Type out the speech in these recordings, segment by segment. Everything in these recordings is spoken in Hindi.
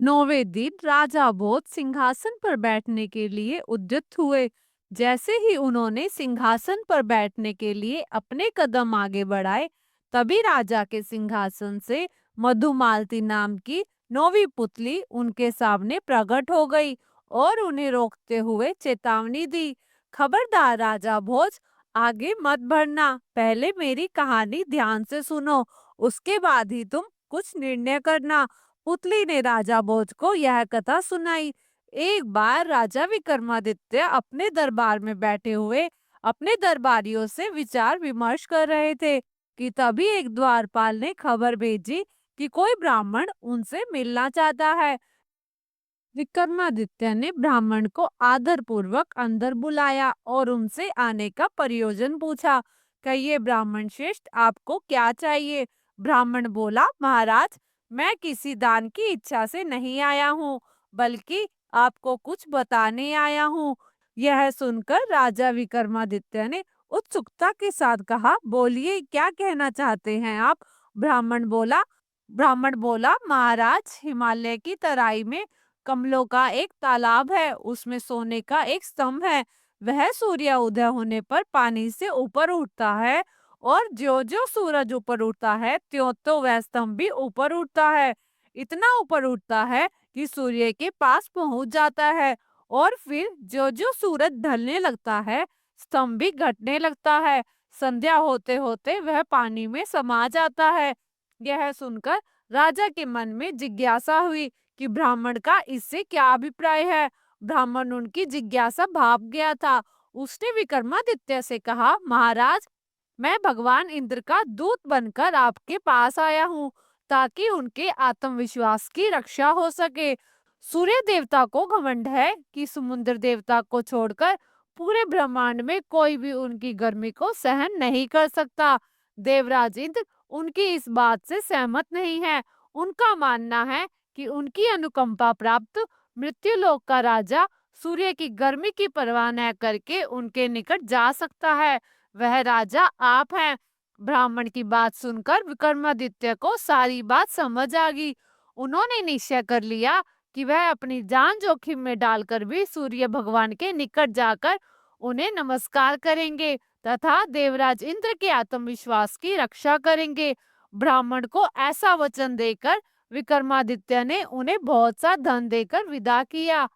9वें दिन राजा भोज सिंहासन पर बैठने के लिए उद्यत हुए। जैसे ही उन्होंने सिंहासन पर बैठने के लिए अपने कदम आगे बढ़ाए, तभी राजा के सिंहासन से मधुमालती नाम की 9वीं पुतली उनके सामने प्रकट हो गई और उन्हें रोकते हुए चेतावनी दी। खबरदार राजा भोज, आगे मत बढ़ना। पहले मेरी कहानी ध्यान से सुनो, उसके बाद ही तुम कुछ निर्णय करना। पुतली ने राजा भोज को यह कथा सुनाई। एक बार राजा विक्रमादित्य अपने दरबार में बैठे हुए अपने दरबारियों से विचार विमर्श कर रहे थे कि तभी एक द्वारपाल ने खबर भेजी कि कोई ब्राह्मण उनसे मिलना चाहता है। विक्रमादित्य ने ब्राह्मण को आदर पूर्वक अंदर बुलाया और उनसे आने का प्रयोजन पूछा। कहिए ब्राह्मण श्रेष्ठ, आपको क्या चाहिए? ब्राह्मण बोला, महाराज, मैं किसी दान की इच्छा से नहीं आया हूँ, बल्कि आपको कुछ बताने आया हूँ। यह सुनकर राजा विक्रमादित्य ने उत्सुकता के साथ कहा, बोलिए, क्या कहना चाहते हैं आप? ब्राह्मण बोला, महाराज, हिमालय की तराई में कमलों का एक तालाब है, उसमें सोने का एक स्तंभ है। वह सूर्य उदय होने पर पानी से ऊपर उठता है और जो जो सूरज ऊपर उठता है, त्यों तो वह स्तंभ भी ऊपर उठता है। इतना ऊपर उठता है कि सूर्य के पास पहुंच जाता है, और फिर जो जो सूरज ढलने लगता है, स्तंभ भी घटने लगता है। संध्या होते होते वह पानी में समा जाता है। यह सुनकर राजा के मन में जिज्ञासा हुई कि ब्राह्मण का इससे क्या अभिप्राय है। ब्राह्मण उनकी जिज्ञासा भाप गया था। उसने विक्रमादित्य से कहा, महाराज, मैं भगवान इंद्र का दूत बनकर आपके पास आया हूँ, ताकि उनके आत्मविश्वास की रक्षा हो सके। सूर्य देवता को घमंड है कि समुद्र देवता को छोड़कर पूरे ब्रह्मांड में कोई भी उनकी गर्मी को सहन नहीं कर सकता। देवराज इंद्र उनकी इस बात से सहमत नहीं है। उनका मानना है कि उनकी अनुकंपा प्राप्त मृत्युलोक का राजा सूर्य की गर्मी की परवाह न करके उनके निकट जा सकता है। वह राजा आप हैं। ब्राह्मण की बात सुनकर विक्रमादित्य को सारी बात समझ आ गई। उन्होंने निश्चय कर लिया कि वह अपनी जान जोखिम में डालकर भी सूर्य भगवान के निकट जाकर उन्हें नमस्कार करेंगे तथा देवराज इंद्र के आत्मविश्वास की रक्षा करेंगे। ब्राह्मण को ऐसा वचन देकर विक्रमादित्य ने उन्हें बहुत सा धन देकर विदा किया।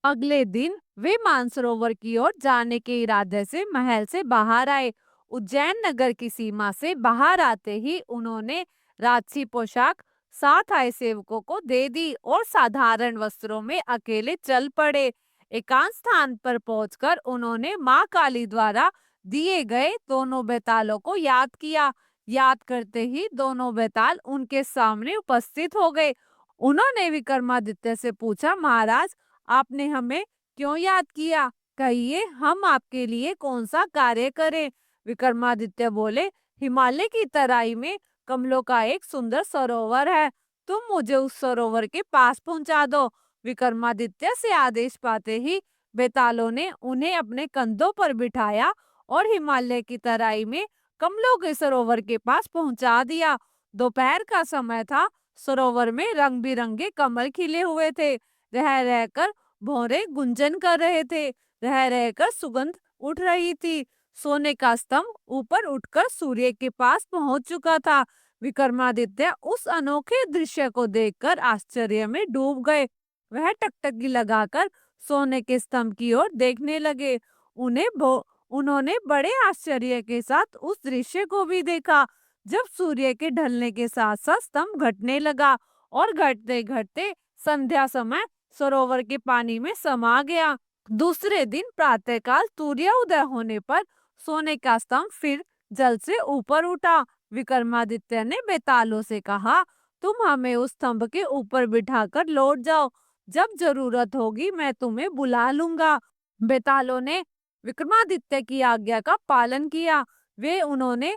अगले दिन वे मानसरोवर की ओर जाने के इरादे से महल से बाहर आए। उज्जैन नगर की सीमा से बाहर आते ही उन्होंने राजसी पोशाक 7 आए सेवकों को दे दी और साधारण वस्त्रों में अकेले चल पड़े। एकांत स्थान पर पहुंचकर उन्होंने मां काली द्वारा दिए गए दोनों बेतालों को याद किया। याद करते ही दोनों बेताल उनके सामने उपस्थित हो गए। उन्होंने विक्रमादित्य से पूछा, महाराज, आपने हमें क्यों याद किया? कहिए, हम आपके लिए कौन सा कार्य करें? विक्रमादित्य बोले, हिमालय की तराई में कमलों का एक सुंदर सरोवर है, तुम मुझे उस सरोवर के पास पहुंचा दो। विक्रमादित्य से आदेश पाते ही बेतालों ने उन्हें अपने कंधों पर बिठाया और हिमालय की तराई में कमलों के सरोवर के पास पहुंचा दिया। दोपहर का समय था। सरोवर में रंग बिरंगे कमल खिले हुए थे। रह रहकर भौरे गुंजन कर रहे थे। रह रहकर सुगंध उठ रही थी। सोने का स्तंभ ऊपर उठकर सूर्य के पास पहुंच चुका था। विक्रमादित्य उस अनोखे दृश्य को देखकर आश्चर्य में डूब गए। वह टकटकी लगाकर सोने के स्तंभ की ओर देखने लगे। उन्होंने बड़े आश्चर्य के साथ उस दृश्य को भी देखा। जब सूर्य के ढलने के साथ साथ स्तंभ घटने लगा और घटते घटते संध्या समय सरोवर के पानी में समा गया। दूसरे दिन प्रातःकाल सूर्य उदय होने पर सोने का स्तंभ फिर जल से ऊपर उठा। विक्रमादित्य ने बेतालों से कहा, तुम हमें उस स्तंभ के ऊपर बिठाकर लौट जाओ। जब जरूरत होगी मैं तुम्हें बुला लूंगा। बेतालों ने विक्रमादित्य की आज्ञा का पालन किया। वे उन्होंने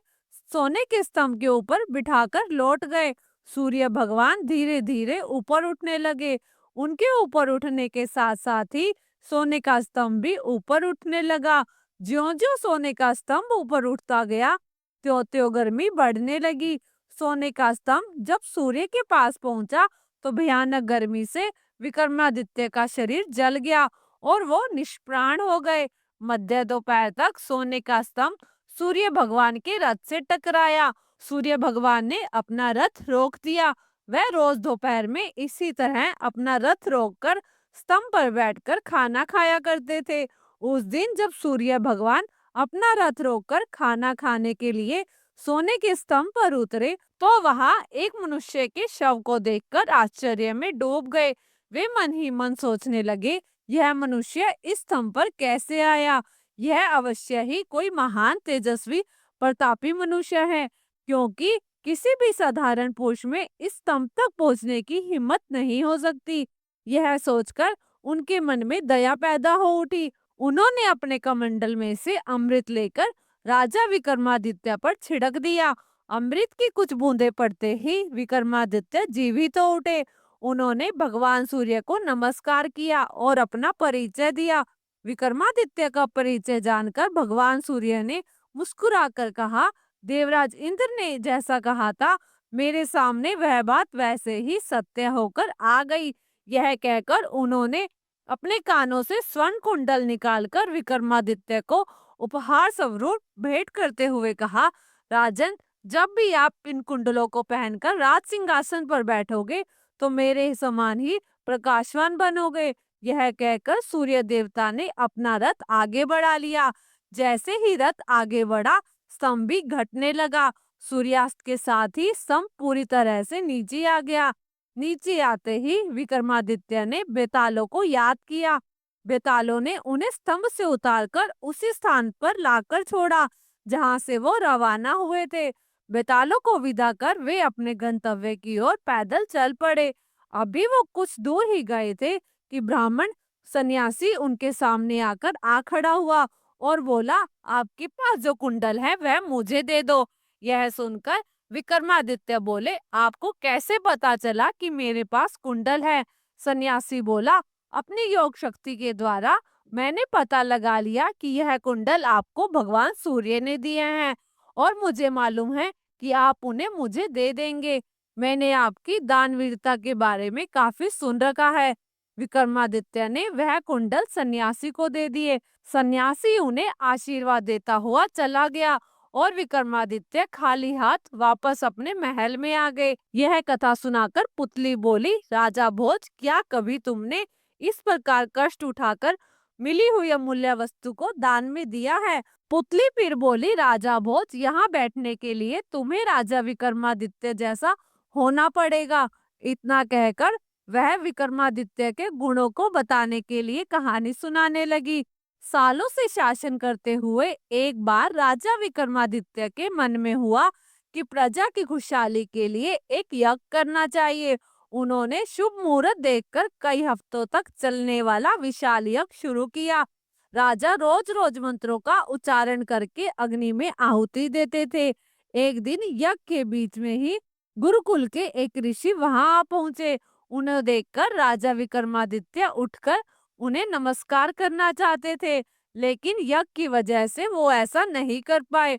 सोने के स्तंभ के ऊपर बिठाकर लौट गए। सूर्य भगवान धीरे धीरे ऊपर उठने लगे। उनके ऊपर उठने के साथ साथ ही सोने का स्तंभ भी ऊपर उठने लगा। ज्यों-ज्यों सोने का स्तंभ ऊपर उठता गया, त्यों-त्यों गर्मी बढ़ने लगी। सोने का स्तंभ जब सूर्य के पास पहुंचा तो भयानक गर्मी से विक्रमादित्य का शरीर जल गया और वो निष्प्राण हो गए। मध्य दोपहर तक सोने का स्तंभ सूर्य भगवान के रथ से टकराया। सूर्य भगवान ने अपना रथ रोक दिया। वह रोज दोपहर में इसी तरह अपना रथ रोककर स्तंभ पर बैठकर खाना खाया करते थे। उस दिन जब सूर्य भगवान अपना रथ रोककर खाना खाने के लिए सोने के स्तंभ पर उतरे, तो वहां एक मनुष्य के शव को देखकर आश्चर्य में डूब गए। वे मन ही मन सोचने लगे, यह मनुष्य इस स्तंभ पर कैसे आया? यह अवश्य ही कोई महान तेजस्वी प्रतापी मनुष्य है, क्योंकि किसी भी साधारण पुरुष में इस स्तंभ तक पहुंचने की हिम्मत नहीं हो सकती। यह सोचकर उनके मन में दया पैदा हो उठी। उन्होंने अपने कमंडल में से अमृत लेकर राजा विक्रमादित्य पर छिड़क दिया। अमृत की कुछ बूंदें पड़ते ही विक्रमादित्य जीवित हो उठे। उन्होंने भगवान सूर्य को नमस्कार किया और अपना परिचय दिया। विक्रमादित्य का परिचय जानकर भगवान सूर्य ने मुस्कुराकर कहा, देवराज इंद्र ने जैसा कहा था, मेरे सामने वह बात वैसे ही सत्य होकर आ गई। यह कहकर उन्होंने अपने कानों से स्वर्ण कुंडल निकालकर विक्रमादित्य को उपहार स्वरूप भेंट करते हुए कहा, राजन, जब भी आप इन कुंडलों को पहनकर राज सिंहासन पर बैठोगे तो मेरे समान ही प्रकाशवान बनोगे। यह कहकर सूर्य देवता ने अपना रथ आगे बढ़ा लिया। जैसे ही रथ आगे बढ़ा, स्तंभ भी घटने लगा। सूर्यास्त के साथ ही स्तंभ पूरी तरह से नीचे आ गया। नीचे आते ही विक्रमादित्य ने बेतालों को याद किया। बेतालों ने उन्हें स्तंभ से उतारकर उसी स्थान पर लाकर छोड़ा जहां से वो रवाना हुए थे। बेतालों को विदा कर वे अपने गंतव्य की ओर पैदल चल पड़े। अभी वो कुछ दूर ही गए थे कि ब्राह्मण सन्यासी उनके सामने आकर आ खड़ा हुआ और बोला, आपके पास जो कुंडल है वह मुझे दे दो। यह सुनकर विक्रमादित्य बोले, आपको कैसे पता चला कि मेरे पास कुंडल है? सन्यासी बोला, अपनी योग शक्ति के द्वारा मैंने पता लगा लिया कि यह कुंडल आपको भगवान सूर्य ने दिए हैं और मुझे मालूम है कि आप उन्हें मुझे दे देंगे। मैंने आपकी दानवीरता के बारे में काफी सुन रखा है। विक्रमादित्य ने वह कुंडल सन्यासी को दे दिए। सन्यासी उन्हें आशीर्वाद देता हुआ चला गया और विक्रमादित्य खाली हाथ वापस अपने महल में आ गए। यह कथा सुनाकर पुतली बोली, राजा भोज, क्या कभी तुमने इस प्रकार कष्ट उठाकर मिली हुई अमूल्य वस्तु को दान में दिया है? पुतली फिर बोली, राजा भोज, यहाँ बैठने के लिए तुम्हें राजा विक्रमादित्य जैसा होना पड़ेगा। इतना कहकर वह विक्रमादित्य के गुणों को बताने के लिए कहानी सुनाने लगी। सालों से शासन करते हुए एक बार राजा विक्रमादित्य के मन में हुआ कि प्रजा की खुशहाली के लिए एक यज्ञ करना चाहिए। उन्होंने शुभ मुहूर्त देखकर कई हफ्तों तक चलने वाला विशाल यज्ञ शुरू किया। राजा रोज रोज मंत्रों का उच्चारण करके अग्नि में आहुति देते थे। एक दिन यज्ञ के बीच में ही गुरुकुल के एक ऋषि वहां आ पहुंचे। उन्हें देखकर राजा विक्रमादित्य उठकर उन्हें नमस्कार करना चाहते थे, लेकिन यज्ञ की वजह से वो ऐसा नहीं कर पाए।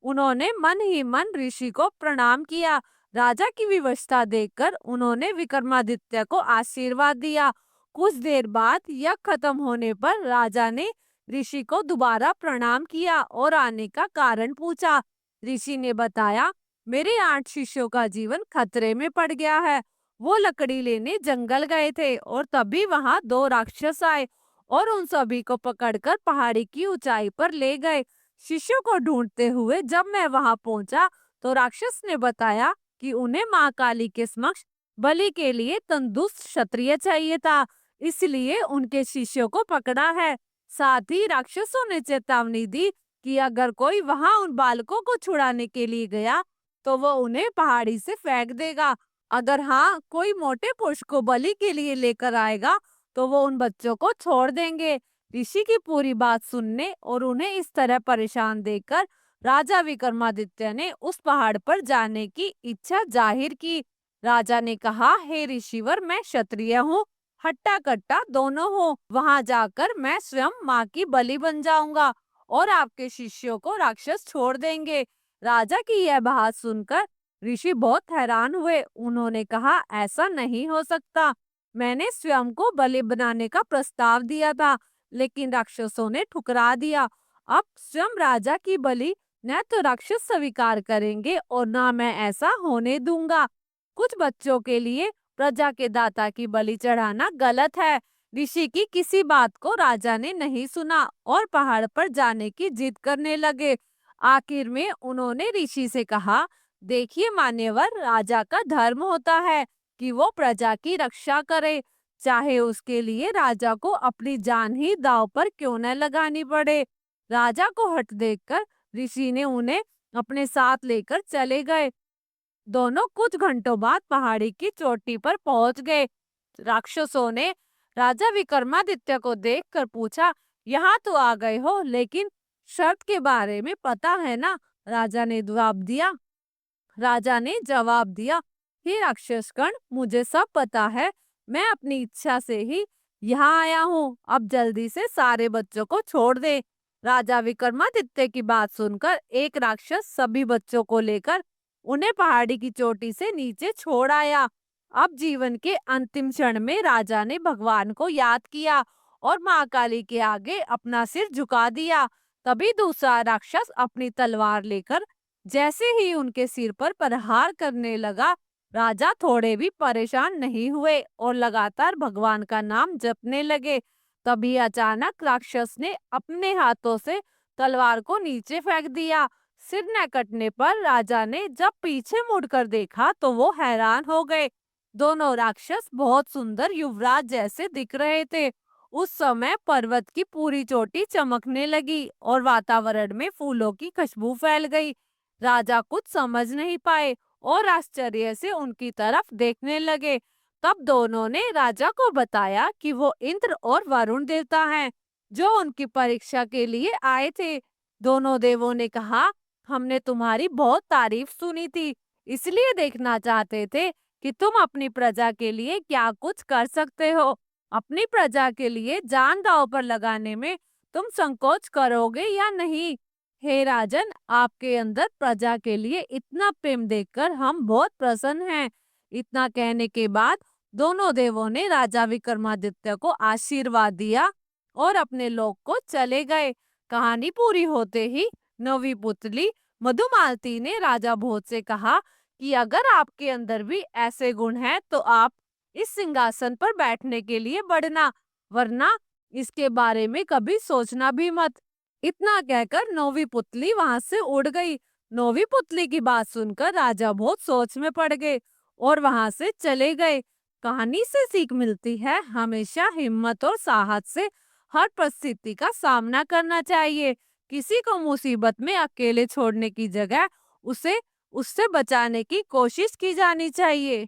उन्होंने मन ही मन ऋषि को प्रणाम किया। राजा की विवशता देखकर उन्होंने विक्रमादित्य को आशीर्वाद दिया। कुछ देर बाद यज्ञ खत्म होने पर राजा ने ऋषि को दोबारा प्रणाम किया और आने का कारण पूछा। ऋषि ने बताया, मेरे 8 शिष्यों का जीवन खतरे में पड़ गया है। वो लकड़ी लेने जंगल गए थे और तभी वहां 2 राक्षस आए और उन सभी को पकड़कर पहाड़ी की ऊंचाई पर ले गए। शिष्यों को ढूंढते हुए जब मैं वहां पहुंचा तो राक्षस ने बताया कि उन्हें माँ काली के समक्ष बलि के लिए तंदुरुस्त क्षत्रिय चाहिए था, इसलिए उनके शिष्यों को पकड़ा है। साथ ही राक्षसों ने चेतावनी दी कि अगर कोई वहां उन बालकों को छुड़ाने के लिए गया तो वो उन्हें पहाड़ी से फेंक देगा। अगर हाँ, कोई मोटे पुरुष को बलि के लिए लेकर आएगा तो वो उन बच्चों को छोड़ देंगे। ऋषि की पूरी बात सुनने और उन्हें इस तरह परेशान देखकर राजा विक्रमादित्य ने उस पहाड़ पर जाने की इच्छा जाहिर की। राजा ने कहा, हे ऋषिवर, मैं क्षत्रिय हूँ, हट्टा कट्टा दोनों हूँ। वहां जाकर मैं स्वयं माँ की बलि बन जाऊंगा और आपके शिष्यों को राक्षस छोड़ देंगे। राजा की यह बात सुनकर ऋषि बहुत हैरान हुए। उन्होंने कहा, ऐसा नहीं हो सकता। मैंने स्वयं को बलि बनाने का प्रस्ताव दिया था, लेकिन राक्षसों ने ठुकरा दिया। अब स्वयं राजा की बलि न तो राक्षस स्वीकार करेंगे और ना मैं ऐसा होने दूंगा। कुछ बच्चों के लिए प्रजा के दाता की बलि चढ़ाना गलत है। ऋषि की किसी बात को राजा ने नहीं सुना और पहाड़ पर जाने की जिद करने लगे। आखिर में उन्होंने ऋषि से कहा, देखिए मान्यवर, राजा का धर्म होता है कि वो प्रजा की रक्षा करे, चाहे उसके लिए राजा को अपनी जान ही दांव पर क्यों न लगानी पड़े। राजा को हट देखकर ऋषि ने उन्हें अपने साथ लेकर चले गए। दोनों कुछ घंटों बाद पहाड़ी की चोटी पर पहुंच गए। राक्षसों ने राजा विक्रमादित्य को देखकर पूछा, यहाँ तो आ गए हो, लेकिन शर्त के बारे में पता है ना? राजा ने जवाब दिया, हे राक्षसगण, मुझे सब पता है। मैं अपनी इच्छा से ही यहाँ आया हूँ। अब जल्दी से सारे बच्चों को छोड़ दे। राजा विक्रमादित्य की बात सुनकर एक राक्षस सभी बच्चों को लेकर उन्हें पहाड़ी की चोटी से नीचे छोड़ आया। अब जीवन के अंतिम क्षण में राजा ने भगवान को याद किया और माँ काली के आगे अपना सिर झुका दिया। तभी दूसरा राक्षस अपनी तलवार लेकर जैसे ही उनके सिर पर प्रहार करने लगा, राजा थोड़े भी परेशान नहीं हुए और लगातार भगवान का नाम जपने लगे। तभी अचानक राक्षस ने अपने हाथों से तलवार को नीचे फेंक दिया। सिर न कटने पर राजा ने जब पीछे मुड़कर देखा तो वो हैरान हो गए। दोनों राक्षस बहुत सुंदर युवराज जैसे दिख रहे थे। उस समय पर्वत की पूरी चोटी चमकने लगी और वातावरण में फूलों की खुशबू फैल गई। राजा कुछ समझ नहीं पाए और आश्चर्य से उनकी तरफ देखने लगे। तब दोनों ने राजा को बताया कि वो इंद्र और वरुण देवता हैं, जो उनकी परीक्षा के लिए आए थे। दोनों देवों ने कहा, हमने तुम्हारी बहुत तारीफ सुनी थी, इसलिए देखना चाहते थे कि तुम अपनी प्रजा के लिए क्या कुछ कर सकते हो। अपनी प्रजा के लिए जान दांव पर लगाने में तुम संकोच करोगे या नहीं? हे राजन, आपके अंदर प्रजा के लिए इतना प्रेम देखकर हम बहुत प्रसन्न हैं। इतना कहने के बाद दोनों देवों ने राजा विक्रमादित्य को आशीर्वाद दिया और अपने लोक को चले गए। कहानी पूरी होते ही नवी पुतली मधुमालती ने राजा भोज से कहा कि अगर आपके अंदर भी ऐसे गुण हैं तो आप इस सिंहासन पर बैठने के लिए बढ़ना, वरना इसके बारे में कभी सोचना भी मत। इतना कहकर नौवी पुतली वहां से उड़ गई। नौवी पुतली की बात सुनकर राजा बहुत सोच में पड़ गए और वहां से चले गए। कहानी से सीख मिलती है, हमेशा हिम्मत और साहस से हर परिस्थिति का सामना करना चाहिए। किसी को मुसीबत में अकेले छोड़ने की जगह उसे उससे बचाने की कोशिश की जानी चाहिए।